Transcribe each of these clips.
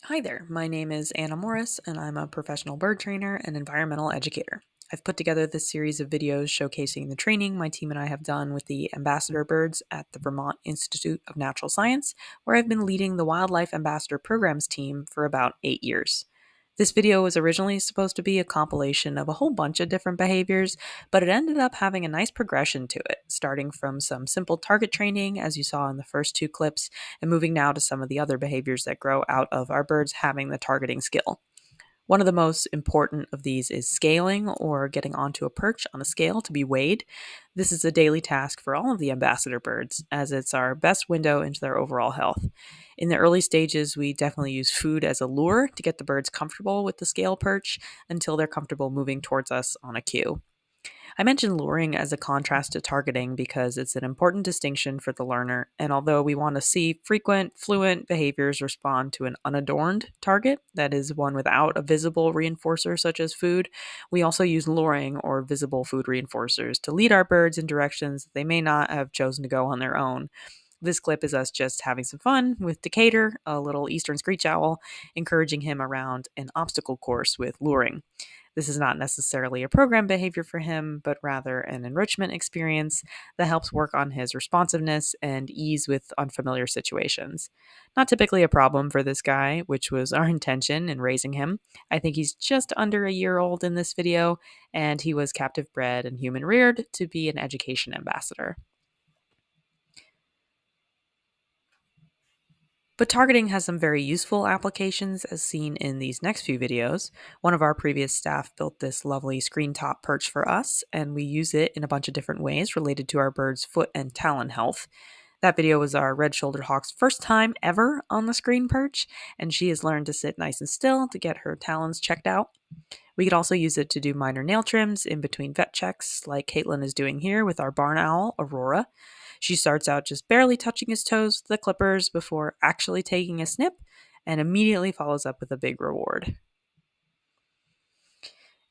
Hi there, my name is AnnaMorris, and I'm a professional bird trainer and environmental educator. I've put together this series of videos showcasing the training my team and I have done with the ambassador birds at the Vermont Institute of Natural Science, where I've been leading the Wildlife Ambassador Programs team for about 8 years. This video was originally supposed to be a compilation of a whole bunch of different behaviors, but it ended up having a nice progression to it, starting from some simple target training, as you saw in the first two clips, and moving now to some of the other behaviors that grow out of our birds having the targeting skill. One of the most important of these is scaling, or getting onto a perch on a scale to be weighed. This is a daily task for all of the ambassador birds, as it's our best window into their overall health. In the early stages, we definitely use food as a lure to get the birds comfortable with the scale perch until they're comfortable moving towards us on a cue. I mentioned luring as a contrast to targeting because it's an important distinction for the learner, and although we want to see frequent, fluent behaviors respond to an unadorned target, that is, one without a visible reinforcer such as food, we also use luring or visible food reinforcers to lead our birds in directions that they may not have chosen to go on their own. This clip is us just having some fun with Decatur, a little eastern screech owl, encouraging him around an obstacle course with luring. This is not necessarily a program behavior for him, but rather an enrichment experience that helps work on his responsiveness and ease with unfamiliar situations. Not typically a problem for this guy, which was our intention in raising him. I think he's just under a year old in this video, and he was captive bred and human reared to be an education ambassador. But targeting has some very useful applications as seen in these next few videos. One of our previous staff built this lovely screen top perch for us, and we use it in a bunch of different ways related to our bird's foot and talon health. That video was our red-shouldered hawk's first time ever on the screen perch, and she has learned to sit nice and still to get her talons checked out. We could also use it to do minor nail trims in between vet checks, like Caitlin is doing here with our barn owl, Aurora. She starts out just barely touching his toes with the clippers before actually taking a snip, and immediately follows up with a big reward.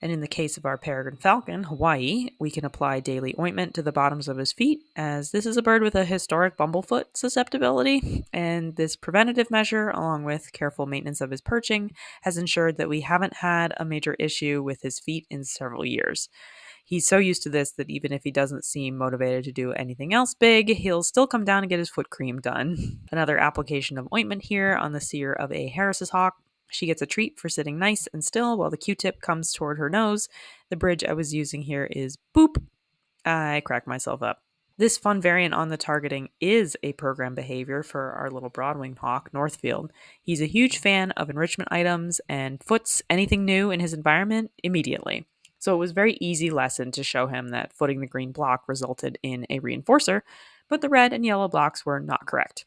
And in the case of our peregrine falcon, Hawaii, we can apply daily ointment to the bottoms of his feet, as this is a bird with a historic bumblefoot susceptibility. And this preventative measure, along with careful maintenance of his perching, has ensured that we haven't had a major issue with his feet in several years. He's so used to this that even if he doesn't seem motivated to do anything else big, he'll still come down and get his foot cream done. Another application of ointment here on the seer of a Harris's hawk. She gets a treat for sitting nice and still while the Q-tip comes toward her nose. The bridge I was using here is boop. I cracked myself up. This fun variant on the targeting is a program behavior for our little broad-winged hawk, Northfield. He's a huge fan of enrichment items and foots anything new in his environment immediately. So it was a very easy lesson to show him that footing the green block resulted in a reinforcer, but the red and yellow blocks were not correct.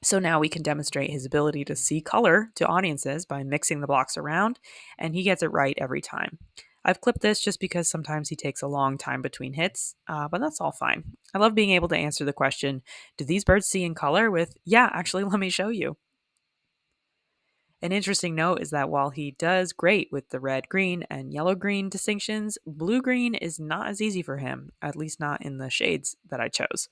So now we can demonstrate his ability to see color to audiences by mixing the blocks around, and he gets it right every time. I've clipped this just because sometimes he takes a long time between hits, but that's all fine. I love being able to answer the question, do these birds see in color? With, yeah, actually, let me show you. An interesting note is that while he does great with the red-green and yellow-green distinctions, blue-green is not as easy for him, at least not in the shades that I chose.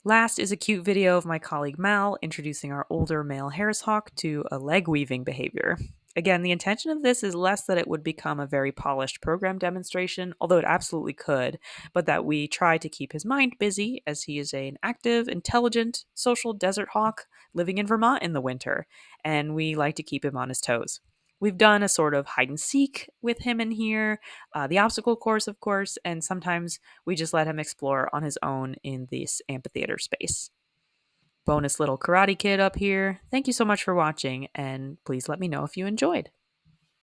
Last is a cute video of my colleague Mal introducing our older male Harris hawk to a leg weaving behavior. Again, the intention of this is less that it would become a very polished program demonstration, although it absolutely could, but that we try to keep his mind busy as he is an active, intelligent, social desert hawk living in Vermont in the winter, and we like to keep him on his toes. We've done a sort of hide and seek with him in here, the obstacle course, of course, and sometimes we just let him explore on his own in this amphitheater space. Bonus little karate kid up here. Thank you so much for watching, and please let me know if you enjoyed.